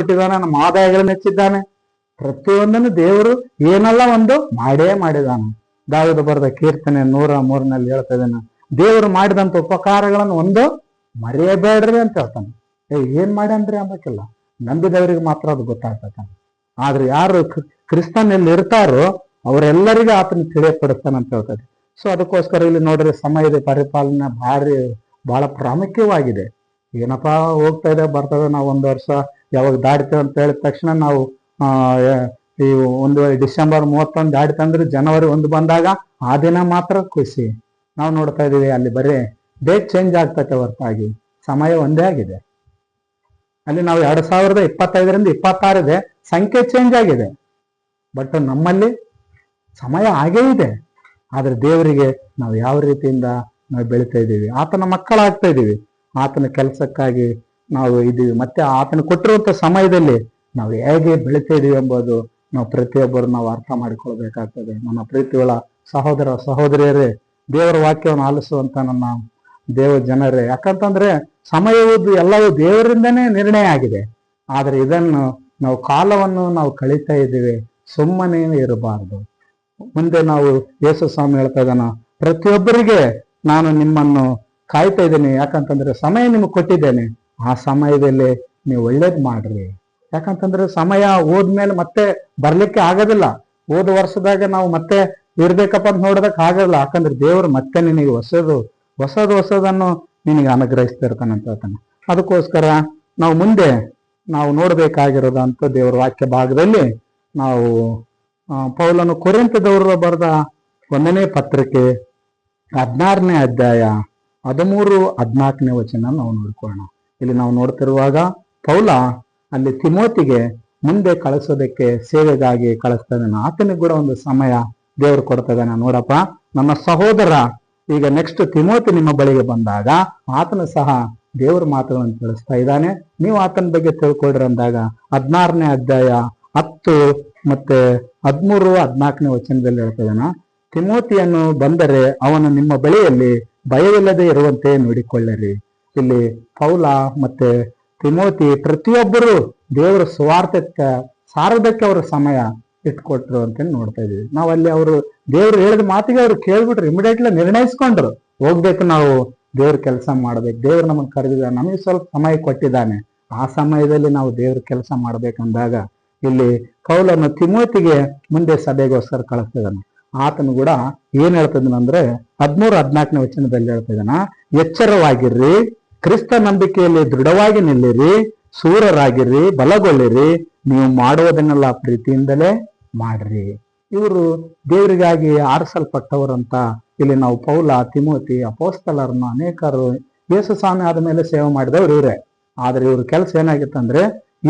ಇಟ್ಟಿದ್ದಾನೆ, ನಮ್ಮ ಆದಾಯಗಳನ್ನ ಹೆಚ್ಚಿದ್ದಾನೆ. ಪ್ರತಿಯೊಂದನ್ನು ದೇವರು ಏನೆಲ್ಲ ಒಂದು ಮಾಡೇ ಮಾಡಿದಾನೆ. ದಾವೀದ ಬರೆದ ಕೀರ್ತನೆ 103 ಹೇಳ್ತಾ ಇದ್ದಾನೆ, ದೇವರು ಮಾಡಿದಂತ ಉಪಕಾರಗಳನ್ನು ಒಂದು ಮರೆಯಬೇಡ್ರಿ ಅಂತ ಹೇಳ್ತಾನೆ. ಏನ್ ಮಾಡ್ಯಾನ್ರಿ ಅಂಬೇಕಿಲ್ಲ, ನಂಬಿದವರಿಗೆ ಮಾತ್ರ ಅದು ಗೊತ್ತಾಗ್ತಾನೆ. ಆದ್ರೆ ಯಾರು ಕ್ರಿಸ್ತನಲ್ಲಿ ಇರ್ತಾರೋ ಅವರೆಲ್ಲರಿಗೂ ಆತನ ತಿಳಿಯಪಡಿಸ್ತಾನೆ ಅಂತ ಹೇಳ್ತಾರೆ. ಸೊ ಅದಕ್ಕೋಸ್ಕರ ಇಲ್ಲಿ ನೋಡ್ರಿ, ಸಮಯದ ಪರಿಪಾಲನೆ ಬಹಳ ಪ್ರಾಮುಖ್ಯವಾಗಿದೆ. ಏನಪ್ಪಾ ಹೋಗ್ತಾ ಇದೆ ಬರ್ತದೆ, ನಾವು 1 ವರ್ಷ ಯಾವಾಗ ದಾಡ್ತೇವೆ ಅಂತ ಹೇಳಿದ ತಕ್ಷಣ ನಾವು ಈ ಡಿಸೆಂಬರ್ 31 ದಾಡ್ತಂದ್ರೆ ಜನವರಿ 1 ಬಂದಾಗ ಆ ದಿನ ಮಾತ್ರ ಖುಷಿ. ನಾವು ನೋಡ್ತಾ ಇದೀವಿ ಅಲ್ಲಿ ಬರೀ ಡೇಟ್ ಚೇಂಜ್ ಆಗ್ತೈತೆ ಹೊರತಾಗಿ ಸಮಯ ಒಂದೇ ಆಗಿದೆ. ಅಲ್ಲಿ ನಾವು 2025ರಿಂದ 26 ಇದೆ, ಸಂಖ್ಯೆ ಚೇಂಜ್ ಆಗಿದೆ. ಬಟ್ ನಮ್ಮಲ್ಲಿ ಸಮಯ ಹಾಗೇ ಇದೆ. ಆದ್ರೆ ದೇವರಿಗೆ ನಾವು ಯಾವ ರೀತಿಯಿಂದ ನಾವು ಬೆಳಿತಾ ಇದ್ದೀವಿ, ಆತನ ಮಕ್ಕಳಾಗ್ತಾ ಇದ್ದೀವಿ, ಆತನ ಕೆಲಸಕ್ಕಾಗಿ ನಾವು ಇದ್ದೀವಿ. ಮತ್ತೆ ಆತನ ಕೊಟ್ಟಿರುವಂತ ಸಮಯದಲ್ಲಿ ನಾವು ಹೇಗೆ ಬೆಳಿತಾ ಇದೀವಿ ಎಂಬುದು ನಾವು ಪ್ರತಿಯೊಬ್ಬರು ನಾವು ಅರ್ಥ ಮಾಡಿಕೊಳ್ಬೇಕಾಗ್ತದೆ. ನನ್ನ ಪ್ರೀತಿಗಳ ಸಹೋದರ ಸಹೋದರಿಯರೇ, ದೇವರ ವಾಕ್ಯವನ್ನು ಆಲಿಸುವಂತ ನನ್ನ ದೇವ ಜನರೇ, ಯಾಕಂತಂದ್ರೆ ಸಮಯವುದು ಎಲ್ಲವೂ ದೇವರಿಂದನೇ ನಿರ್ಣಯ ಆಗಿದೆ. ಆದ್ರೆ ಇದನ್ನು ನಾವು ಕಾಲವನ್ನು ನಾವು ಕಳೀತಾ ಇದ್ದೀವಿ, ಸುಮ್ಮನೆ ಇರಬಾರ್ದು. ಮುಂದೆ ನಾವು ಯೇಸು ಸ್ವಾಮಿ ಹೇಳ್ತಾ ಇದ್ದಾನ, ಪ್ರತಿಯೊಬ್ಬರಿಗೆ ನಾನು ನಿಮ್ಮನ್ನು ಕಾಯ್ತಾ ಇದ್ದೇನೆ, ಯಾಕಂತಂದ್ರೆ ಸಮಯ ನಿಮಗೆ ಕೊಟ್ಟಿದ್ದೇನೆ, ಆ ಸಮಯದಲ್ಲಿ ನೀವು ಒಳ್ಳೇದ್ ಮಾಡ್ರಿ. ಯಾಕಂತಂದ್ರೆ ಸಮಯ ಹೋದ್ಮೇಲೆ ಮತ್ತೆ ಬರ್ಲಿಕ್ಕೆ ಆಗೋದಿಲ್ಲ. ಹೋದ ವರ್ಷದಾಗ ನಾವು ಮತ್ತೆ ಇರ್ಬೇಕಪ್ಪ ಅಂತ ನೋಡೋದಕ್ಕೆ ಆಗಲ್ಲ. ಯಾಕಂದ್ರೆ ದೇವರು ಮತ್ತೆ ನಿನಗೆ ಹೊಸದನ್ನು ನಿನಗೆ ಅನುಗ್ರಹಿಸ್ತಿರ್ತಾನೆ ಅಂತ ಹೇಳ್ತಾನೆ. ಅದಕ್ಕೋಸ್ಕರ ನಾವು ಮುಂದೆ ನಾವು ನೋಡ್ಬೇಕಾಗಿರೋದಂತ ದೇವರ ವಾಕ್ಯ ಭಾಗದಲ್ಲಿ ನಾವು ಪೌಲನು ಕೊರಿಂಥದವರು ಬರೆದ 1ನೇ ಪತ್ರಿಕೆ 16ನೇ ಅಧ್ಯಾಯ 13-14ನೇ ವಚನ ನಾವು ನೋಡ್ಕೊಳ್ಳೋಣ. ಇಲ್ಲಿ ನಾವು ನೋಡ್ತಿರುವಾಗ ಪೌಲ ಅಲ್ಲಿ ತಿಮೋತಿಗೆ ಮುಂದೆ ಕಳಿಸೋದಕ್ಕೆ ಸೇವೆಗಾಗಿ ಕಳಿಸ್ತಾ ಇದ್ದಾನೆ. ಆತನಿಗೆ ಕೂಡ ಒಂದು ಸಮಯ ದೇವರು ಕೊಡ್ತಾ ಇದ್ದಾನೆ. ನೋಡಪ್ಪ ನನ್ನ ಸಹೋದರ, ಈಗ ನೆಕ್ಸ್ಟ್ ತಿಮೋತಿ ನಿಮ್ಮ ಬಳಿಗೆ ಬಂದಾಗ ಆತನು ಸಹ ದೇವ್ರ ಮಾತುಗಳನ್ನು ತಿಳಿಸ್ತಾ ಇದ್ದಾನೆ, ನೀವು ಆತನ ಬಗ್ಗೆ ತಿಳ್ಕೊಳ್ರಿ ಅಂದಾಗ 16ನೇ ಅಧ್ಯಾಯ 10 ಮತ್ತೆ 13-14ನೇ ವಚನದಲ್ಲಿ ಹೇಳ್ತಾ ಇದ್ದಾನ, ತಿಮೋತಿಯನ್ನು ಬಂದರೆ ಅವನು ನಿಮ್ಮ ಬಳಿಯಲ್ಲಿ ಭಯವಿಲ್ಲದೆ ಇರುವಂತೆ ನೋಡಿಕೊಳ್ಳಿರಿ. ಇಲ್ಲಿ ಪೌಲ ಮತ್ತೆ ತಿಮೋತಿ ಪ್ರತಿಯೊಬ್ಬರು ದೇವರ ಸ್ವಾರ್ಥಕ್ಕೆ ಸಾರದಕ್ಕೆ ಅವರು ಸಮಯ ಇಟ್ಕೊಟ್ರು ಅಂತ ನೋಡ್ತಾ ಇದೀವಿ. ನಾವಲ್ಲಿ ಅವರು ದೇವ್ರು ಹೇಳಿದ ಮಾತಿಗೆ ಅವ್ರು ಕೇಳ್ಬಿಟ್ರು, ಇಮಿಡಿಯೇಟ್ಲಿ ನಿರ್ಣಯಿಸ್ಕೊಂಡ್ರು, ಹೋಗ್ಬೇಕು, ನಾವು ದೇವ್ರ ಕೆಲಸ ಮಾಡ್ಬೇಕು, ದೇವ್ರು ನಮಗೆ ಕರೆದಿದ್ದಾನೆ, ನಮಗೆ ಸ್ವಲ್ಪ ಸಮಯ ಕೊಟ್ಟಿದ್ದಾನೆ, ಆ ಸಮಯದಲ್ಲಿ ನಾವು ದೇವ್ರ ಕೆಲಸ ಮಾಡ್ಬೇಕಂದಾಗ ಇಲ್ಲಿ ಪೌಲನು ತಿಮೋತಿಗೆ ಮುಂದೆ ಸಭೆಗೋಸ್ಕರ ಕಳಿಸ್ತಿದ್ದಾನೆ. ಆತನು ಕೂಡ ಏನ್ ಹೇಳ್ತಿದ್ದಾನಂದ್ರೆ 13-14ನೇ ವಚನದಲ್ಲಿ ಹೇಳ್ತಾ ಇದ್ದಾನ, ಎಚ್ಚರವಾಗಿರ್ರಿ, ಕ್ರಿಸ್ತ ನಂಬಿಕೆಯಲ್ಲಿ ದೃಢವಾಗಿ ನಿಲ್ಲಿರಿ, ಸೂರರಾಗಿರ್ರಿ, ಬಲಗೊಳ್ಳಿರಿ, ನೀವು ಮಾಡುವುದನ್ನೆಲ್ಲ ಪ್ರೀತಿಯಿಂದಲೇ ಮಾಡ್ರಿ. ಇವರು ದೇವರಿಗಾಗಿ ಆರಿಸಲ್ಪಟ್ಟವರಂತ ಇಲ್ಲಿ ನಾವು ಪೌಲ, ತಿಮೋತಿ, ಅಪೋಸ್ತಲರನ್ನ ಅನೇಕರು ಯೇಸು ಸ್ವಾಮಿ ಆದ ಮೇಲೆ ಸೇವೆ ಮಾಡಿದವ್ರು ಇವರೇ. ಆದ್ರೆ ಇವ್ರ ಕೆಲಸ ಏನಾಗಿತ್ತಂದ್ರೆ,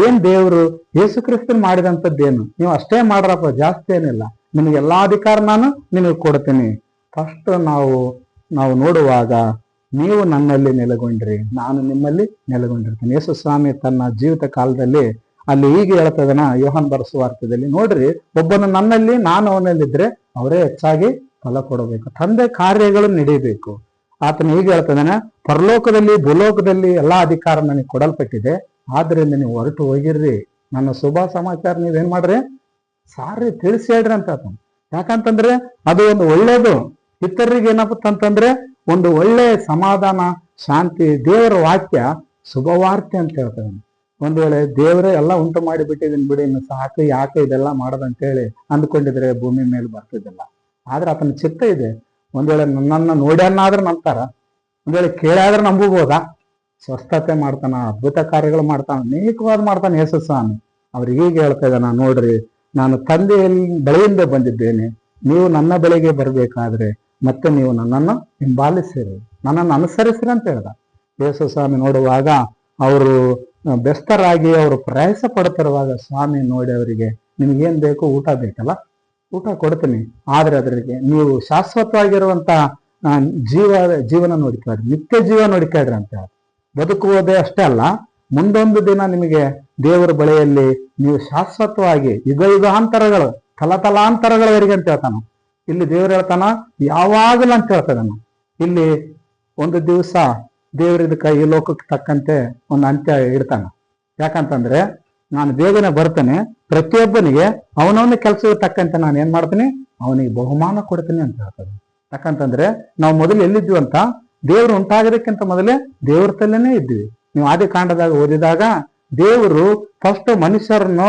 ಏನ್ ದೇವರು ಯೇಸು ಕ್ರಿಸ್ತನ್ ಮಾಡಿದಂಥದ್ದೇನು, ನೀವು ಅಷ್ಟೇ ಮಾಡ್ರಪ್ಪ, ಜಾಸ್ತಿ ಏನಿಲ್ಲ, ನಿಮ್ಗೆ ಎಲ್ಲಾ ಅಧಿಕಾರ ನಾನು ನಿಮಗೆ ಕೊಡ್ತೀನಿ. ಫಸ್ಟ್ ನಾವು ನೋಡುವಾಗ ನೀವು ನನ್ನಲ್ಲಿ ನೆಲೆಗೊಂಡ್ರಿ, ನಾನು ನಿಮ್ಮಲ್ಲಿ ನೆಲೆಗೊಂಡಿರ್ತೀನಿ. ಯೇಸು ಸ್ವಾಮಿ ತನ್ನ ಜೀವಿತ ಕಾಲದಲ್ಲಿ ಅಲ್ಲಿ ಹೀಗೆ ಹೇಳ್ತಾ ಇದ್ದಾನ, ಯೋಹಾನ್ ಸುವಾರ್ತೆಯಲ್ಲಿ ನೋಡ್ರಿ, ಒಬ್ಬನು ನನ್ನಲ್ಲಿ ನಾನು ಅವನಲ್ಲಿದ್ರೆ ಅವರೇ ಹೆಚ್ಚಾಗಿ ಫಲ ಕೊಡಬೇಕು, ತಂದೆ ಕಾರ್ಯಗಳು ನಡೀಬೇಕು. ಆತನ ಹೀಗೆ ಹೇಳ್ತಾ ಇದ್ದಾನೆ, ಪರಲೋಕದಲ್ಲಿ ಭೂಲೋಕದಲ್ಲಿ ಎಲ್ಲಾ ಅಧಿಕಾರ ನನಗೆ ಕೊಡಲ್ಪಟ್ಟಿದೆ, ಆದ್ರಿಂದ ನೀವು ಹೊರಟು ಹೋಗಿರ್ರಿ, ನನ್ನ ಶುಭ ಸಮಾಚಾರ ನೀವೇನ್ ಮಾಡ್ರಿ, ಸಾರಿ ತಿಳಿಸಿ ಹೇಳ್ರಿ ಅಂತ ಆತನ. ಯಾಕಂತಂದ್ರೆ ಅದು ಒಂದು ಒಳ್ಳೇದು, ಇತರರಿಗೆ ಏನಪ್ಪಂತಂದ್ರೆ ಒಂದು ಒಳ್ಳೆ ಸಮಾಧಾನ, ಶಾಂತಿ. ದೇವರ ವಾಕ್ಯ ಶುಭವಾರ್ತೆ ಅಂತ ಹೇಳ್ತಾನೆ. ಒಂದ್ ವೇಳೆ ದೇವರೇ ಎಲ್ಲ ಉಂಟು ಮಾಡಿ ಬಿಟ್ಟಿದ್ದೀನಿ ಬಿಡಿ, ಇನ್ನು ಸಾಕು, ಯಾಕೆ ಇದೆಲ್ಲ ಮಾಡೋದಂತೇಳಿ ಅಂದ್ಕೊಂಡಿದ್ರೆ ಭೂಮಿ ಮೇಲೆ ಬರ್ತಿದ್ದಿಲ್ಲ. ಆದ್ರೆ ಆತನ ಚಿತ್ತ ಇದೆ. ಒಂದ್ ವೇಳೆ ನನ್ನನ್ನು ನೋಡ್ಯಾನಾದ್ರೆ ನಂಬ್ತಾರ, ಒಂದ್ ವೇಳೆ ಕೇಳಾದ್ರೆ ನಂಬಬಹುದಾ? ಸ್ವಸ್ಥತೆ ಮಾಡ್ತಾನ, ಅದ್ಭುತ ಕಾರ್ಯಗಳು ಮಾಡ್ತಾನ, ಅನೇಕವಾದ ಮಾಡ್ತಾನೆ ಯೇಸು ಸ್ವಾಮಿ. ಅವ್ರಿಗೆ ಹೀಗೆ ಹೇಳ್ತಾ ಇದ್ದಾನ, ನೋಡ್ರಿ, ನಾನು ತಂದೆಯಲ್ಲಿ ಬಳಿಯಿಂದ ಬಂದಿದ್ದೇನೆ, ನೀವು ನನ್ನ ಬಳಿಗೆ ಬರ್ಬೇಕಾದ್ರೆ ಮತ್ತೆ ನೀವು ನನ್ನನ್ನು ಹಿಂಬಾಲಿಸಿರಿ, ನನ್ನನ್ನು ಅನುಸರಿಸಿರಿ ಅಂತ ಹೇಳ್ದ ಯೇಸು ಸ್ವಾಮಿ. ನೋಡುವಾಗ ಅವರು ಬೆಸ್ತರಾಗಿ ಅವರು ಪ್ರಯಾಸ ಪಡ್ತಿರುವಾಗ ಸ್ವಾಮಿ ನೋಡಿ ಅವರಿಗೆ, ನಿಮ್ಗೇನ್ ಬೇಕು, ಊಟ ಬೇಕಲ್ಲ, ಊಟ ಕೊಡ್ತೀನಿ, ಆದ್ರೆ ಅದರಿಗೆ ನೀವು ಶಾಶ್ವತವಾಗಿರುವಂತ ಜೀವನ ನೋಡಿಕೊಳ್ಳ್ರಿ, ನಿತ್ಯ ಜೀವ ನೋಡಿಕೊಳ್ಳ್ರಿ ಅಂತ ಹೇಳಿ. ಬದುಕುವುದೇ ಅಷ್ಟೇ ಅಲ್ಲ, ಮುಂದೊಂದು ದಿನ ನಿಮಗೆ ದೇವರ ಬಳಿಯಲ್ಲಿ ನೀವು ಶಾಶ್ವತವಾಗಿ ಯುಗಾಂತರಗಳು, ತಲತಲಾಂತರಗಳವರೆಗೆ ಅಂತ ಹೇಳ್ತಾನ. ಇಲ್ಲಿ ದೇವ್ರು ಹೇಳ್ತಾನ ಯಾವಾಗಲೂ ಅಂತ ಹೇಳ್ತಾನ. ಇಲ್ಲಿ ಒಂದು ದಿವಸ ದೇವ್ರ ಇದಕ್ಕ ಈ ಲೋಕಕ್ಕೆ ತಕ್ಕಂತೆ ಒಂದು ಅಂತ್ಯ ಇಡ್ತಾನ. ಯಾಕಂತಂದ್ರೆ ನಾನು ಬೇಗನೆ ಬರ್ತೇನೆ, ಪ್ರತಿಯೊಬ್ಬನಿಗೆ ಅವನವನ ಕೆಲಸದ ತಕ್ಕಂತೆ ನಾನು ಏನ್ ಮಾಡ್ತೀನಿ, ಅವನಿಗೆ ಬಹುಮಾನ ಕೊಡ್ತೀನಿ ಅಂತ ಹೇಳ್ತಾರೆ. ಯಾಕಂತಂದ್ರೆ ನಾವು ಮೊದಲು ಎಲ್ಲಿದ್ವಿ ಅಂತ, ದೇವರು ಉಂಟಾಗೋದಕ್ಕಿಂತ ಮೊದಲೇ ದೇವ್ರ ತಲೆನೇ ಇದ್ವಿ. ನೀವು ಆದಿ ಕಾಂಡದಾಗ ಓದಿದಾಗ ದೇವರು ಫಸ್ಟ್ ಮನುಷ್ಯರನ್ನು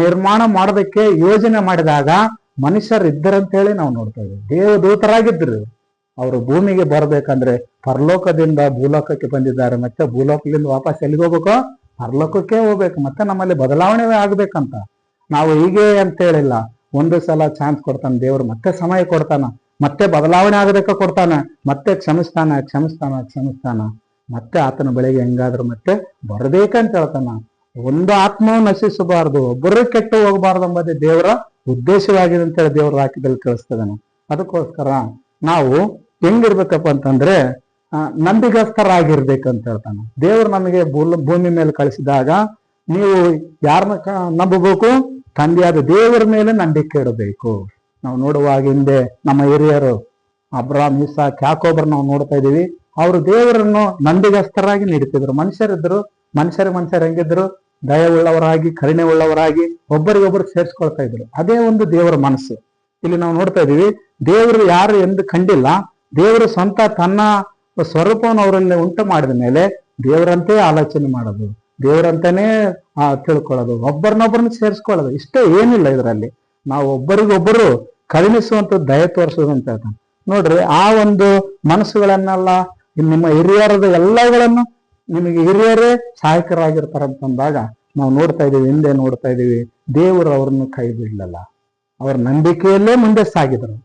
ನಿರ್ಮಾಣ ಮಾಡೋದಕ್ಕೆ ಯೋಜನೆ ಮಾಡಿದಾಗ ಮನುಷ್ಯರು ಇದ್ದರಂತೇಳಿ ನಾವು ನೋಡ್ತಾ ಇದ್ದೀವಿ. ದೇವದೂತರಾಗಿದ್ರು. ಅವರು ಭೂಮಿಗೆ ಬರ್ಬೇಕಂದ್ರೆ ಪರಲೋಕದಿಂದ ಭೂಲೋಕಕ್ಕೆ ಬಂದಿದ್ದಾರೆ. ಮತ್ತೆ ಭೂಲೋಕದಿಂದ ವಾಪಸ್ ಎಲ್ಲಿಗೆ ಹೋಗ್ಬೇಕು, ಪರಲೋಕಕ್ಕೆ ಹೋಗ್ಬೇಕು. ಮತ್ತೆ ನಮ್ಮಲ್ಲಿ ಬದಲಾವಣೆ ಆಗ್ಬೇಕಂತ. ನಾವು ಹೀಗೆ ಅಂತ ಹೇಳಿಲ್ಲ, ಒಂದು ಸಲ ಚಾನ್ಸ್ ಕೊಡ್ತಾನೆ ದೇವ್ರು, ಮತ್ತೆ ಸಮಯ ಕೊಡ್ತಾನ, ಮತ್ತೆ ಬದಲಾವಣೆ ಆಗಬೇಕ ಕೊಡ್ತಾನೆ, ಮತ್ತೆ ಕ್ಷಮಿಸ್ತಾನ, ಮತ್ತೆ ಆತನ ಬಳಿಗೆ ಹೆಂಗಾದ್ರೂ ಮತ್ತೆ ಬರಬೇಕಂತ ಹೇಳ್ತಾನ. ಒಂದು ಆತ್ಮವು ನಶಿಸಬಾರದು, ಒಬ್ಬರು ಕೆಟ್ಟು ಹೋಗಬಾರ್ದು ಎಂಬುದೇ ದೇವರ ಉದ್ದೇಶವಾಗಿದೆ ಅಂತೇಳಿ ದೇವರ ವಾಕ್ಯದಲ್ಲಿ ತಿಳಿಸ್ತದಾನೆ. ಅದಕ್ಕೋಸ್ಕರ ನಾವು ಹೆಂಗಿರ್ಬೇಕಪ್ಪ ಅಂತಂದ್ರೆ ನಂಬಿಗಸ್ತರಾಗಿರ್ಬೇಕಂತ ಹೇಳ್ತಾನೆ. ದೇವರು ನಮಗೆ ಭೂಮಿ ಮೇಲೆ ಕಳಿಸಿದಾಗ ನೀವು ಯಾರನ್ನ ನಂಬಬೇಕು, ತಂದೆಯಾದ ದೇವರ ಮೇಲೆ ನಂಬಿಕೆ ಇಡಬೇಕು. ನಾವು ನೋಡುವಾಗ ಹಿಂದೆ ನಮ್ಮ ಹಿರಿಯರು ಅಬ್ರಾಮ್, ಇಸಾಕ್, ಯಾಕೋಬರ್ ನಾವು ನೋಡ್ತಾ ಇದೀವಿ. ಅವರು ದೇವರನ್ನು ನಂಬಿಗಸ್ತರಾಗಿ ನೀಡುತ್ತಿದ್ರು. ಮನುಷ್ಯರು ಹೆಂಗಿದ್ರು, ದಯವುಳ್ಳವರಾಗಿ, ಕರುಣೆ ಉಳ್ಳವರಾಗಿ ಒಬ್ಬರಿಗೊಬ್ಬರು ಸೇರಿಸ್ಕೊಳ್ತಾ ಇದ್ರು. ಅದೇ ಒಂದು ದೇವರ ಮನಸ್ಸು ಇಲ್ಲಿ ನಾವು ನೋಡ್ತಾ ಇದೀವಿ. ದೇವರು ಯಾರು ಎಂದು ಕಂಡಿಲ್ಲ. ದೇವರು ಸ್ವಂತ ತನ್ನ ಸ್ವರೂಪವನ್ನು ಅವರಲ್ಲಿ ಉಂಟು ಮಾಡಿದ ಮೇಲೆ ದೇವರಂತೆ ಆಲೋಚನೆ ಮಾಡೋದು, ದೇವರಂತಾನೇ ತಿಳ್ಕೊಳ್ಳೋದು, ಒಬ್ಬರನ್ನೊಬ್ಬರನ್ನ ಸೇರಿಸ್ಕೊಳ್ಳೋದು, ಇಷ್ಟೇ, ಏನಿಲ್ಲ ಇದರಲ್ಲಿ. ನಾವು ಒಬ್ಬರಿಗೊಬ್ಬರು ಕರುಣಿಸುವಂತ ದಯ ತೋರಿಸೋದು ಅಂತ ಹೇಳ್ತಾನೆ. ನೋಡ್ರಿ, ಆ ಒಂದು ಮನಸ್ಸುಗಳನ್ನೆಲ್ಲ ನಿಮ್ಮ ಹಿರಿಯರದ ಎಲ್ಲಗಳನ್ನು ನಿಮಗೆ ಹಿರಿಯರೇ ಸಹಾಯಕರಾಗಿರ್ತಾರಂತಂದಾಗ ನಾವು ನೋಡ್ತಾ ಇದೀವಿ, ಹಿಂದೆ ನೋಡ್ತಾ ಇದೀವಿ, ದೇವರು ಅವ್ರನ್ನು ಕೈ ಬಿಡ್ಲಲ್ಲ. ಅವ್ರ ನಂಬಿಕೆಯಲ್ಲೇ ಮುಂದೆ ಸಾಗಿದ್ರು.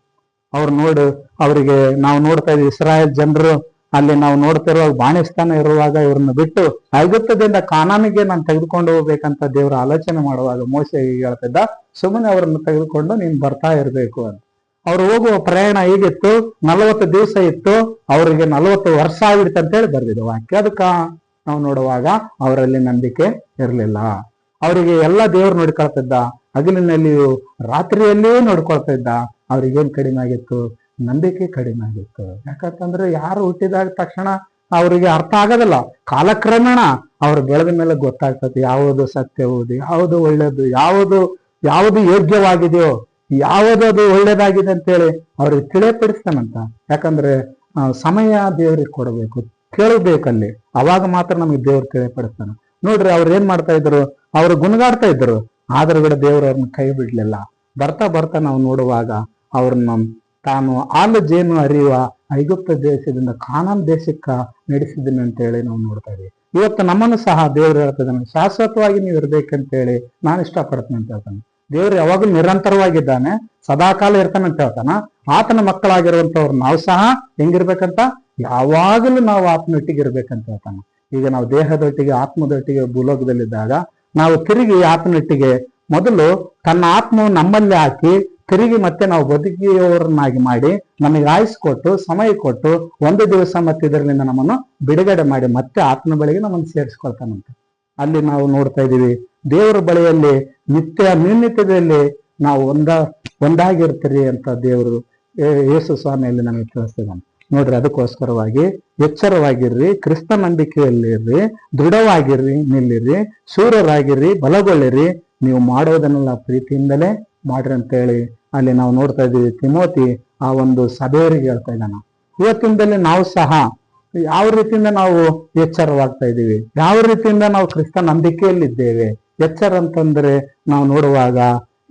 ಅವರಿಗೆ ನಾವು ನೋಡ್ತಾ ಇದೀವಿ, ಇಸ್ರಾಯೇಲ್ ಜನರು ಅಲ್ಲಿ ನಾವು ನೋಡ್ತಿರುವಾಗ ಬಾಣಿಸ್ತಾನ ಇರುವಾಗ ಇವ್ರನ್ನ ಬಿಟ್ಟು ಐಗುಪ್ತದಿಂದ ಕಾನಾನಿಗೆ ನಾನು ತೆಗೆದುಕೊಂಡು ಹೋಗ್ಬೇಕಂತ ದೇವರ ಆಲೋಚನೆ ಮಾಡುವಾಗ ಮೋಶೆ ಹೇಳ್ತಿದ್ದ, ಸುಮ್ಮನೆ ಅವ್ರನ್ನ ತೆಗೆದುಕೊಂಡು ನೀನ್ ಬರ್ತಾ ಇರ್ಬೇಕು ಅಂತ. ಅವ್ರು ಹೋಗುವ ಪ್ರಯಾಣ ಹೇಗಿತ್ತು, 40 ದಿವಸ ಇತ್ತು, ಅವರಿಗೆ 40 ವರ್ಷ ಆಗಿತ್ತು ಅಂತೇಳಿ ಬರ್ದಿದ್ದು ವಾಕ್ಯ. ಅದಕ್ಕ ನಾವು ನೋಡುವಾಗ ಅವರಲ್ಲಿ ನಂಬಿಕೆ ಇರಲಿಲ್ಲ. ಅವರಿಗೆ ಎಲ್ಲ ದೇವ್ರು ನೋಡ್ಕೊಳ್ತಿದ್ದ, ಹಗಲಿನಲ್ಲಿಯೂ ರಾತ್ರಿಯಲ್ಲಿಯೂ ನೋಡ್ಕೊಳ್ತಾ ಇದ್ದ. ಅವ್ರಿಗೇನ್ ಕಡಿಮೆ ಆಗಿತ್ತು, ನಂಬಿಕೆ ಕಡಿಮೆ ಆಗಿತ್ತು. ಯಾಕಂತಂದ್ರೆ ಯಾರು ಹುಟ್ಟಿದಾಗ ತಕ್ಷಣ ಅವರಿಗೆ ಅರ್ಥ ಆಗೋದಿಲ್ಲ. ಕಾಲಕ್ರಮೇಣ ಅವ್ರು ಬೆಳೆದ ಮೇಲೆ ಗೊತ್ತಾಗ್ತದೆ ಯಾವುದು ಸತ್ಯವುದು, ಯಾವುದು ಒಳ್ಳೇದು, ಯಾವುದು ಯೋಗ್ಯವಾಗಿದೆಯೋ, ಯಾವುದದು ಒಳ್ಳೇದಾಗಿದೆ ಅಂತೇಳಿ ಅವ್ರಿಗೆ ತಿಳಿಯಪಡಿಸ್ತಾನಂತ. ಯಾಕಂದ್ರೆ ಸಮಯ ದೇವ್ರಿಗೆ ಕೊಡಬೇಕು, ಕೇಳಬೇಕಲ್ಲಿ, ಅವಾಗ ಮಾತ್ರ ನಮಗೆ ದೇವ್ರು ತಿಳಿಯಪಡಿಸ್ತಾನೆ. ನೋಡ್ರಿ, ಅವ್ರು ಏನ್ ಮಾಡ್ತಾ ಇದ್ರು, ಅವ್ರು ಗುಣಗಾಡ್ತಾ ಇದ್ರು, ಆದ್ರೂ ಕೂಡ ದೇವ್ರು ಅವ್ರನ್ನ ಕೈ ಬಿಡ್ಲಿಲ್ಲ. ಬರ್ತಾ ನಾವು ನೋಡುವಾಗ ಅವ್ರನ್ನ ತಾನು ಹಾಲು ಜೇನು ಹರಿಯುವ ಐಗುಪ್ತ ದೇಶದಿಂದ ಕಾನಾನ್ ದೇಶಕ್ಕ ನಡೆಸಿದ್ದೀನಿ ಅಂತೇಳಿ ನಾವು ನೋಡ್ತಾ ಇದೀವಿ. ಇವತ್ತು ನಮ್ಮನ್ನು ಸಹ ದೇವ್ರು ಹೇಳ್ತಿದ್ದಾನೆ, ಶಾಶ್ವತವಾಗಿ ನೀವು ಇರ್ಬೇಕಂತೇಳಿ ನಾನು ಇಷ್ಟಪಡ್ತೀನಿ ಅಂತ ಹೇಳ್ತಾನೆ. ದೇವ್ರು ಯಾವಾಗಲೂ ನಿರಂತರವಾಗಿದ್ದಾನೆ, ಸದಾಕಾಲ ಇರ್ತಾನೆ ಅಂತ ಹೇಳ್ತಾನ. ಆತನ ಮಕ್ಕಳಾಗಿರುವಂತವ್ರು ನಾವು ಸಹ ಹೆಂಗಿರ್ಬೇಕಂತ, ಯಾವಾಗಲೂ ನಾವು ಆತ್ಮೊಟ್ಟಿಗೆ ಇರ್ಬೇಕಂತ ಹೇಳ್ತಾನೆ. ಈಗ ನಾವು ದೇಹದೊಟ್ಟಿಗೆ ಆತ್ಮದೊಟ್ಟಿಗೆ ಭೂಲೋಕದಲ್ಲಿದ್ದಾಗ ನಾವು ತಿರುಗಿ ಆತ್ಮನೊಟ್ಟಿಗೆ ಮೊದಲು ತನ್ನ ಆತ್ಮವನ್ನು ನಮ್ಮಲ್ಲಿ ಹಾಕಿ ತಿರುಗಿ ಮತ್ತೆ ನಾವು ಬದುಕಿಯವರನ್ನಾಗಿ ಮಾಡಿ ನಮಗೆ ಆಯುಸ್ ಕೊಟ್ಟು ಸಮಯ ಕೊಟ್ಟು ಒಂದು ದಿವಸ ಮತ್ತೆ ಇದರಿಂದ ನಮ್ಮನ್ನು ಬಿಡುಗಡೆ ಮಾಡಿ ಮತ್ತೆ ಆತ್ಮ ಬಳಿಗೆ ನಮ್ಮನ್ನು ಸೇರಿಸ್ಕೊಳ್ತಾನಂತ. ಅಲ್ಲಿ ನಾವು ನೋಡ್ತಾ ಇದೀವಿ, ದೇವರ ಬಳಿಯಲ್ಲಿ ನಿರ್ನಿತ್ಯದಲ್ಲಿ ನಾವು ಒಂದಾಗಿರ್ತೀರಿ ಅಂತ ದೇವರು ಯೇಸು ಸ್ವಾಮಿಯಲ್ಲಿ ನಮಗೆ ತಿಳಿಸ್ತಿದ್ದಾನೆ. ನೋಡ್ರಿ, ಅದಕ್ಕೋಸ್ಕರವಾಗಿ ಎಚ್ಚರವಾಗಿರ್ರಿ, ಕ್ರಿಸ್ತ ನಂಬಿಕೆಯಲ್ಲಿರ್ರಿ, ದೃಢವಾಗಿರ್ರಿ, ನಿಲ್ಲಿರಿ, ಶೂರರಾಗಿರ್ರಿ, ಬಲಗೊಳ್ಳಿರಿ, ನೀವು ಮಾಡೋದನ್ನೆಲ್ಲ ಪ್ರೀತಿಯಿಂದಲೇ ಮಾಡ್ರಿ ಅಂತೇಳಿ ಅಲ್ಲಿ ನಾವು ನೋಡ್ತಾ ಇದ್ದೀವಿ. ತಿಮೋತಿ ಆ ಒಂದು ಸಭೆಯವರಿಗೆ ಹೇಳ್ತಾ ಇದ್ದಾನ. ಇವತ್ತಿಂದಲೇ ನಾವು ಸಹ ಯಾವ ರೀತಿಯಿಂದ ನಾವು ಎಚ್ಚರವಾಗ್ತಾ ಇದ್ದೀವಿ, ಯಾವ ರೀತಿಯಿಂದ ನಾವು ಕ್ರಿಸ್ತ ನಂಬಿಕೆಯಲ್ಲಿದ್ದೇವೆ. ಎಚ್ಚರ ಅಂತಂದ್ರೆ ನಾವು ನೋಡುವಾಗ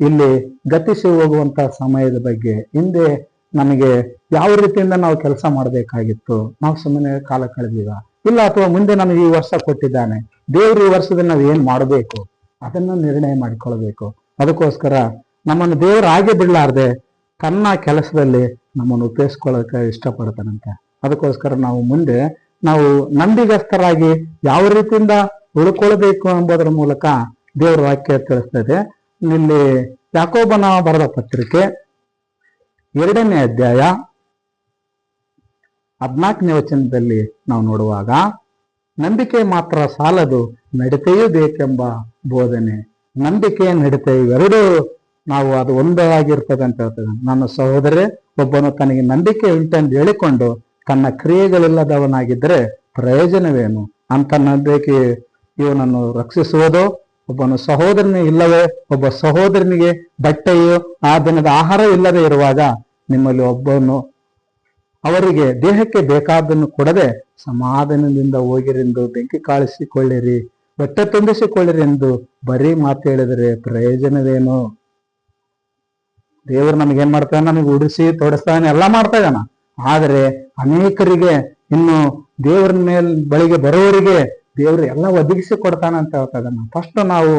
ಇಲ್ಲಿ ಗತಿಸಿ ಹೋಗುವಂತ ಸಮಯದ ಬಗ್ಗೆ, ಹಿಂದೆ ನಮಗೆ ಯಾವ ರೀತಿಯಿಂದ ನಾವು ಕೆಲಸ ಮಾಡಬೇಕಾಗಿತ್ತು, ನಾವು ಸುಮ್ಮನೆ ಕಾಲ ಕಳೆದಿವ ಇಲ್ಲ, ಅಥವಾ ಮುಂದೆ ನಮಗೆ ಈ ವರ್ಷ ಕೊಟ್ಟಿದ್ದಾನೆ, ದೇವರು ಈ ವರ್ಷದಲ್ಲಿ ನಾವು ಏನ್ ಮಾಡಬೇಕು ಅದನ್ನು ನಿರ್ಣಯ ಮಾಡಿಕೊಳ್ಬೇಕು. ಅದಕ್ಕೋಸ್ಕರ ನಮ್ಮನ್ನು ದೇವರು ಹಾಗೆ ಬಿಡ್ಲಾರ್ದೆ ತನ್ನ ಕೆಲಸದಲ್ಲಿ ನಮ್ಮನ್ನು ಉಪಯೋಗಿಸ್ಕೊಳ್ಳೋಕೆ ಇಷ್ಟಪಡ್ತಾನಂತೆ. ಅದಕ್ಕೋಸ್ಕರ ನಾವು ಮುಂದೆ ನಾವು ನಂಬಿಗಸ್ತರಾಗಿ ಯಾವ ರೀತಿಯಿಂದ ಉಳ್ಕೊಳ್ಬೇಕು ಎಂಬುದರ ಮೂಲಕ ದೇವರ ವಾಕ್ಯ ತಿಳಿಸ್ತದೆ. ಇಲ್ಲಿ ಯಾಕೋಬನ ಬರೆದ ಪತ್ರಿಕೆ 2ನೇ ಅಧ್ಯಾಯ 14ನೇ ವಚನದಲ್ಲಿ ನಾವು ನೋಡುವಾಗ, ನಂಬಿಕೆ ಮಾತ್ರ ಸಾಲದು, ನಡತೆಯೂ ಬೇಕೆಂಬ ಬೋಧನೆ. ನಂಬಿಕೆ ನಡತೆ ಇವೆರಡೂ ನಾವು ಅದು ಒಂದಾಗಿರ್ತದೆ ಅಂತ ಹೇಳ್ತದೆ. ನನ್ನ ಸಹೋದರೇ, ಒಬ್ಬನು ತನಗೆ ನಂಬಿಕೆ ಉಂಟೆಂದು ಹೇಳಿಕೊಂಡು ತನ್ನ ಕ್ರಿಯೆಗಳಿಲ್ಲದವನಾಗಿದ್ದರೆ ಪ್ರಯೋಜನವೇನು? ಅಂತ ನಂಬಿಕೆ ಇವನನ್ನು ರಕ್ಷಿಸುವುದೋ ಒಬ್ಬನು ಸಹೋದರನೇ ಇಲ್ಲವೇ, ಒಬ್ಬ ಸಹೋದರನಿಗೆ ಬಟ್ಟೆಯು ಆ ದಿನದ ಆಹಾರ ಇಲ್ಲದೆ ಇರುವಾಗ ನಿಮ್ಮಲ್ಲಿ ಒಬ್ಬನು ಅವರಿಗೆ ದೇಹಕ್ಕೆ ಬೇಕಾದನ್ನು ಕೊಡದೆ ಸಮಾಧಾನದಿಂದ ಹೋಗಿರೆಂದು ಬೆಂಕಿ ಕಾಳಿಸಿಕೊಳ್ಳಿರಿ, ಹೊಟ್ಟೆ ತುಂಬಿಸಿಕೊಳ್ಳಿರಿ ಎಂದು ಬರೀ ಮಾತು ಹೇಳಿದರೆ ಪ್ರಯೋಜನವೇನು? ದೇವರು ನಮಗೇನ್ ಮಾಡ್ತಾನೆ? ನಮಗೆ ಉಡಿಸಿ ತೊಡಸ್ತಾನೆ, ಎಲ್ಲ ಮಾಡ್ತಾ ಇದ್ದಾನ. ಆದರೆ ಅನೇಕರಿಗೆ ಇನ್ನು ದೇವರ ಬಳಿಗೆ ಬರೋವರಿಗೆ ದೇವರು ಎಲ್ಲ ಒದಗಿಸಿ ಕೊಡ್ತಾನೆ ಅಂತ ಹೇಳ್ತಾ ಇದ್ದಾನ. ಫಸ್ಟ್ ನಾವು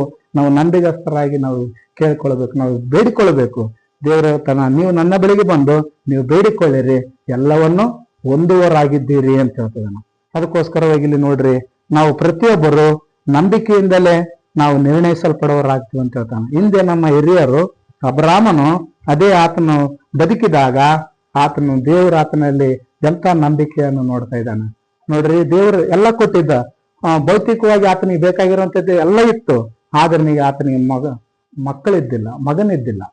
ನಂಬಿಗಸ್ತರಾಗಿ ನಾವು ಕೇಳ್ಕೊಳ್ಬೇಕು, ನಾವು ಬೇಡಿಕೊಳ್ಬೇಕು. ದೇವರು ಹೇಳ್ತಾನ, ನೀವು ನನ್ನ ಬಳಿಗೆ ಬಂದು ನೀವು ಬೇಡಿಕೊಳ್ಳಿರಿ, ಎಲ್ಲವನ್ನು ಹೊಂದುವರಾಗಿದ್ದೀರಿ ಅಂತ ಹೇಳ್ತಿದ್ದಾನ. ಅದಕ್ಕೋಸ್ಕರವಾಗಿ ಇಲ್ಲಿ ನೋಡ್ರಿ, ನಾವು ಪ್ರತಿಯೊಬ್ಬರು ನಂಬಿಕೆಯಿಂದಲೇ ನಾವು ನಿರ್ಣಯಿಸಲ್ಪಡುವರಾಗ್ತೀವಿ ಅಂತ ಹೇಳ್ತಾನೆ. ಹಿಂದೆ ನಮ್ಮ ಹಿರಿಯರು ಅಬ್ರಾಮನು ಅದೇ ಆತನು ಬದುಕಿದಾಗ ಆತನು ದೇವರ ಆತನಲ್ಲಿ ಎಂತ ನಂಬಿಕೆಯನ್ನು ನೋಡ್ತಾ ಇದ್ದಾನೆ ನೋಡ್ರಿ. ದೇವರು ಎಲ್ಲ ಕೊಟ್ಟಿದ್ದ, ಭೌತಿಕವಾಗಿ ಆತನಿಗೆ ಬೇಕಾಗಿರುವಂತದ್ದು ಎಲ್ಲ ಇತ್ತು. ಆದ್ರೆ ಆತನಿಗೆ ಮಕ್ಕಳಿದ್ದಿಲ್ಲ, ಮಗನಿದ್ದಿಲ್ಲ.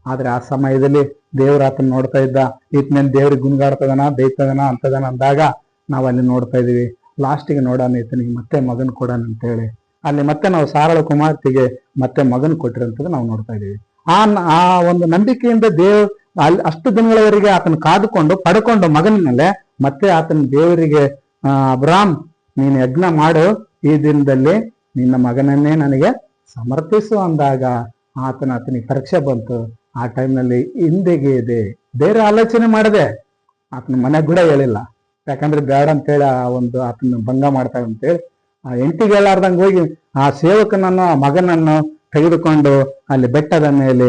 ಆದ್ರೆ ಆ ಸಮಯದಲ್ಲಿ ದೇವ್ರ ಆತನ ನೋಡ್ತಾ ಇದ್ದ. ಈತನೇನ್ ದೇವ್ರಿಗೆ ಗುಣಗಾಡ್ತದನ, ಬೈತದನ, ಅಂತದನ ಅಂದಾಗ ನಾವು ಅಲ್ಲಿ ನೋಡ್ತಾ ಇದೀವಿ. ಲಾಸ್ಟಿಗೆ ನೋಡೋಣ ಈತನಿಗೆ ಮತ್ತೆ ಮಗನ್ ಕೊಡೋಣ ಅಂತೇಳಿ ಅಲ್ಲಿ ಮತ್ತೆ ನಾವು ಸಾರಳ ಕುಮಾರ್ತಿಗೆ ಮತ್ತೆ ಮಗನ್ ಕೊಟ್ಟಿರಂತದ್ದು ನಾವು ನೋಡ್ತಾ ಇದೀವಿ. ಆ ಒಂದು ನಂಬಿಕೆಯಿಂದ ಅಲ್ಲಿ ಅಷ್ಟು ದಿನಗಳವರೆಗೆ ಆತನ ಕಾದುಕೊಂಡು ಪಡ್ಕೊಂಡು ಮಗನ ಮೇಲೆ ಮತ್ತೆ ಆತನ ದೇವರಿಗೆ ಅಬ್ರಾಮ್ ನೀನು ಯಜ್ಞ ಮಾಡು, ಈ ದಿನದಲ್ಲಿ ನಿನ್ನ ಮಗನನ್ನೇ ನನಗೆ ಸಮರ್ಪಿಸು ಅಂದಾಗ ಆತನಿಗೆ ಪರೀಕ್ಷೆ ಬಂತು. ಆ ಟೈಮ್ನಲ್ಲಿ ಹಿಂದೆಗೆ ಇದೆ ಬೇರೆ ಆಲೋಚನೆ ಮಾಡದೆ ಆತನ ಮನೆಗೆ ಕೂಡ ಹೇಳಿಲ್ಲ. ಯಾಕಂದ್ರೆ ಬೇಡ ಅಂತೇಳಿ ಆತನ ಭಂಗ ಮಾಡ್ತಾವೆ ಅಂತೇಳಿ ಆ ಎಂಟಿಗೆ ಹೇಳಾರ್ದಂಗೆ ಹೋಗಿ ಆ ಸೇವಕನನ್ನು ಆ ಮಗನನ್ನು ತೆಗೆದುಕೊಂಡು ಅಲ್ಲಿ ಬೆಟ್ಟದ ಮೇಲೆ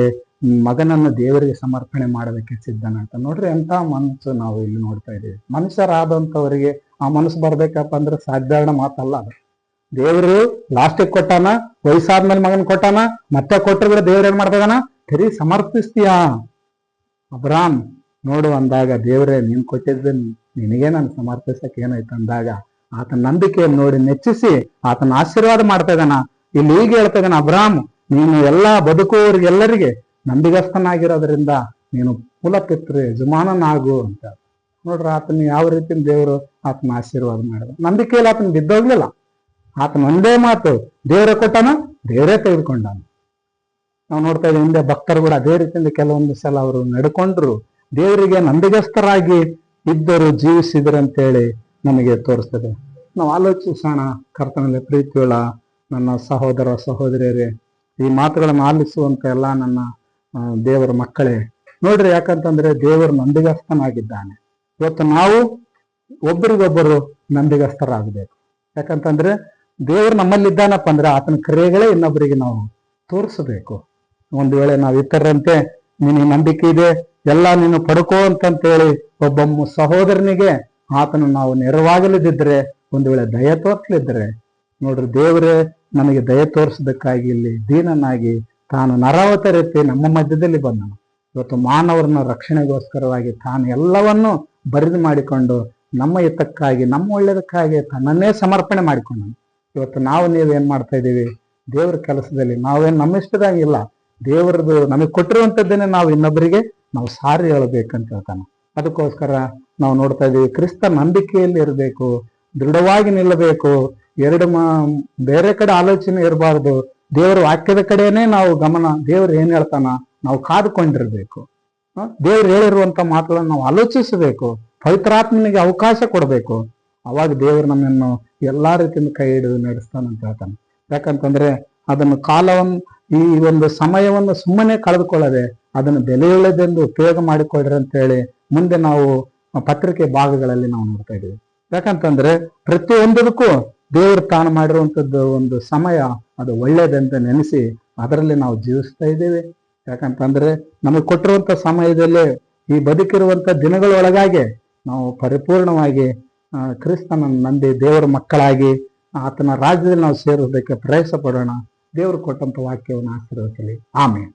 ಮಗನನ್ನು ದೇವರಿಗೆ ಸಮರ್ಪಣೆ ಮಾಡೋದಕ್ಕೆ ಸಿದ್ಧನಂತ. ನೋಡ್ರಿ ಎಂತ ಮನಸ್ಸು ನಾವು ಇಲ್ಲಿ ನೋಡ್ತಾ ಇದೀವಿ. ಮನುಷ್ಯರಾದಂಥವರಿಗೆ ಆ ಮನಸ್ಸು ಬರ್ಬೇಕಪ್ಪ ಅಂದ್ರೆ ಸಾಧಾರಣ ಮಾತಲ್ಲ ಅದು. ದೇವರು ಲಾಸ್ಟಿಗೆ ಕೊಟ್ಟಾನ, ವಯಸ್ಸಾದ್ಮೇಲೆ ಮಗನ್ ಕೊಟ್ಟಾನ, ಮತ್ತೆ ಕೊಟ್ಟರು ದೇವ್ರ ಏನ್ ಮಾಡ್ತದಾನ? ಸರಿ ಸಮರ್ಪಿಸ್ತೀಯಾ ಅಬ್ರಾಮ್ ನೋಡು ಅಂದಾಗ ದೇವರೇ ನೀನ್ ಕೊಟ್ಟಿದ್ದ ನಿನಗೆ ನಾನು ಸಮರ್ಪಿಸಕ್ಕೆ ಏನಾಯ್ತು ಅಂದಾಗ ಆತನ ನಂಬಿಕೆಯನ್ನು ನೋಡಿ ನೆಚ್ಚಿಸಿ ಆತನ ಆಶೀರ್ವಾದ ಮಾಡ್ತಾ ಇದ್ದಾನ. ಇಲ್ಲಿ ಹೀಗೆ ಹೇಳ್ತಾ ಇದ್ದಾನ, ಅಬ್ರಾಮ್ ನೀನು ಎಲ್ಲಾ ಬದುಕುವವರಿಗೆಲ್ಲರಿಗೆ ನಂಬಿಗಸ್ತನಾಗಿರೋದ್ರಿಂದ ನೀನು ಕುಲಪಿತೃ ಯಜಮಾನನಾಗು ಅಂತ ನೋಡ್ರಿ. ಆತನ ಯಾವ ರೀತಿ ದೇವರು ಆತನ ಆಶೀರ್ವಾದ ಮಾಡಿದ. ನಂಬಿಕೆಯಲ್ಲಿ ಆತನ ಬಿದ್ದೋಗ್ಲಿಲ್ಲ. ಆತನ ಒಂದೇ ಮಾತು ದೇವರೇ ಕೊಟ್ಟಾನ, ದೇವರೇ ತೆಗೆದುಕೊಂಡಾನ. ನಾವು ನೋಡ್ತಾ ಇದ್ದೀವಿ ಹಿಂದೆ ಭಕ್ತರು ಕೂಡ ಅದೇ ರೀತಿಯಿಂದ ಕೆಲವೊಂದು ಸಲ ಅವರು ನಡ್ಕೊಂಡ್ರು, ದೇವರಿಗೆ ನಂಬಿಗಸ್ತರಾಗಿ ಇದ್ದರು, ಜೀವಿಸಿದ್ರು ಅಂತೇಳಿ ನಮಗೆ ತೋರಿಸ್ತದೆ. ನಾವು ಆಲೋಚಿಸೋಣ. ಕರ್ತನಲ್ಲಿ ಪ್ರೀತಿಯುಳ್ಳ ನನ್ನ ಸಹೋದರ ಸಹೋದರಿಯರೇ, ಈ ಮಾತುಗಳನ್ನು ಆಲಿಸುವಂತ ಎಲ್ಲ ನನ್ನ ದೇವರ ಮಕ್ಕಳೇ ನೋಡ್ರಿ. ಯಾಕಂತಂದ್ರೆ ದೇವರು ನಂಬಿಗಸ್ತನಾಗಿದ್ದಾನೆ. ಇವತ್ತು ನಾವು ಒಬ್ಬರಿಗೊಬ್ಬರು ನಂಬಿಗಸ್ತರಾಗಬೇಕು. ಯಾಕಂತಂದ್ರೆ ದೇವರು ನಮ್ಮಲ್ಲಿದ್ದಾನಪ್ಪ ಅಂದ್ರೆ ಆತನ ಕ್ರಿಯೆಗಳೇ ಇನ್ನೊಬ್ಬರಿಗೆ ನಾವು ತೋರಿಸಬೇಕು. ಒಂದು ವೇಳೆ ನಾವು ಇತರರಂತೆ ನಿನಗೆ ನಂಬಿಕೆ ಇದೆ ಎಲ್ಲ ನೀನು ಪಡ್ಕೋ ಅಂತಂತೇಳಿ ಒಬ್ಬ ಸಹೋದರನಿಗೆ ಆತನು ನಾವು ನೆರವಾಗಲಿದ್ದರೆ, ಒಂದು ವೇಳೆ ದಯ ತೋರಿಸಲಿದ್ರೆ ನೋಡ್ರಿ, ದೇವರೇ ನಮಗೆ ದಯ ತೋರಿಸೋದಕ್ಕಾಗಿ ಇಲ್ಲಿ ದೀನನಾಗಿ ತಾನು ನರಾವತರಿಸಿ ನಮ್ಮ ಮಧ್ಯದಲ್ಲಿ ಬಂದನು. ಇವತ್ತು ಮಾನವರನ್ನ ರಕ್ಷಣೆಗೋಸ್ಕರವಾಗಿ ತಾನು ಎಲ್ಲವನ್ನು ಬರಿದು ಮಾಡಿಕೊಂಡು ನಮ್ಮ ಹಿತಕ್ಕಾಗಿ ನಮ್ಮ ಒಳ್ಳೆಯದಕ್ಕಾಗಿ ತನ್ನನ್ನೇ ಸಮರ್ಪಣೆ ಮಾಡಿಕೊಂಡನು. ಇವತ್ತು ನೀವೇನ್ ಮಾಡ್ತಾ ಇದ್ದೀವಿ? ದೇವರ ಕೆಲಸದಲ್ಲಿ ನಾವೇನು ನಮ್ಮ ಇಷ್ಟದಾಗಿಲ್ಲ, ದೇವರದು ನಮಗೆ ಕೊಟ್ಟಿರುವಂಥದ್ದನ್ನೇ ನಾವು ಇನ್ನೊಬ್ಬರಿಗೆ ನಾವು ಸಾರಿ ಹೇಳಬೇಕಂತ ಹೇಳ್ತಾನೆ. ಅದಕ್ಕೋಸ್ಕರ ನಾವು ನೋಡ್ತಾ ಇದ್ದೀವಿ, ಕ್ರಿಸ್ತ ನಂಬಿಕೆಯಲ್ಲಿ ಇರಬೇಕು, ದೃಢವಾಗಿ ನಿಲ್ಲಬೇಕು. ಬೇರೆ ಕಡೆ ಆಲೋಚನೆ ಇರಬಾರ್ದು. ದೇವರ ವಾಕ್ಯದ ಕಡೆನೇ ನಾವು ಗಮನ. ದೇವ್ರು ಏನ್ ಹೇಳ್ತಾನ ನಾವು ಕಾದುಕೊಂಡಿರ್ಬೇಕು. ದೇವ್ರು ಹೇಳಿರುವಂತ ಮಾತುಗಳನ್ನು ನಾವು ಆಲೋಚಿಸಬೇಕು. ಪವಿತ್ರಾತ್ಮನಿಗೆ ಅವಕಾಶ ಕೊಡಬೇಕು. ಅವಾಗ ದೇವರು ನಮ್ಮನ್ನು ಎಲ್ಲಾ ರೀತಿಯಿಂದ ಕೈ ಹಿಡಿದು ನಡೆಸ್ತಾನಂತ ಹೇಳ್ತಾನೆ. ಯಾಕಂತಂದ್ರೆ ಅದನ್ನು ಕಾಲವನ್ನು ಈ ಒಂದು ಸಮಯವನ್ನು ಸುಮ್ಮನೆ ಕಳೆದುಕೊಳ್ಳದೆ ಅದನ್ನು ಬೆಲೆಯುಳ್ಳದೆಂದು ಉಪಯೋಗ ಮಾಡಿಕೊಳ್ಳ್ರಿ ಅಂತ ಹೇಳಿ ಮುಂದೆ ನಾವು ಪತ್ರಿಕೆ ಭಾಗಗಳಲ್ಲಿ ನಾವು ನೋಡ್ತಾ ಇದ್ದೀವಿ. ಯಾಕಂತಂದ್ರೆ ಪ್ರತಿಯೊಂದಕ್ಕೂ ದೇವರು ತಾನು ಮಾಡಿರುವಂಥದ್ದು ಒಂದು ಸಮಯ ಅದು ಒಳ್ಳೇದಂತ ನೆನೆಸಿ ಅದರಲ್ಲಿ ನಾವು ಜೀವಿಸ್ತಾ ಇದ್ದೇವೆ. ಯಾಕಂತಂದ್ರೆ ನಮಗೆ ಕೊಟ್ಟಿರುವಂತ ಸಮಯದಲ್ಲೇ ಈ ಬದುಕಿರುವಂತ ದಿನಗಳೊಳಗಾಗಿ ನಾವು ಪರಿಪೂರ್ಣವಾಗಿ ಕ್ರಿಸ್ತನನ್ನು ನಂಬಿ ದೇವರ ಮಕ್ಕಳಾಗಿ ಆತನ ರಾಜ್ಯದಲ್ಲಿ ನಾವು ಸೇರೋದಕ್ಕೆ ಪ್ರಯಾಸ ಪಡೋಣ. ದೇವರು ಕೊಟ್ಟಂತ ವಾಕ್ಯವನ್ನು ಆಶೀರ್ವದಿಸಲಿ. ಆಮೇಲೆ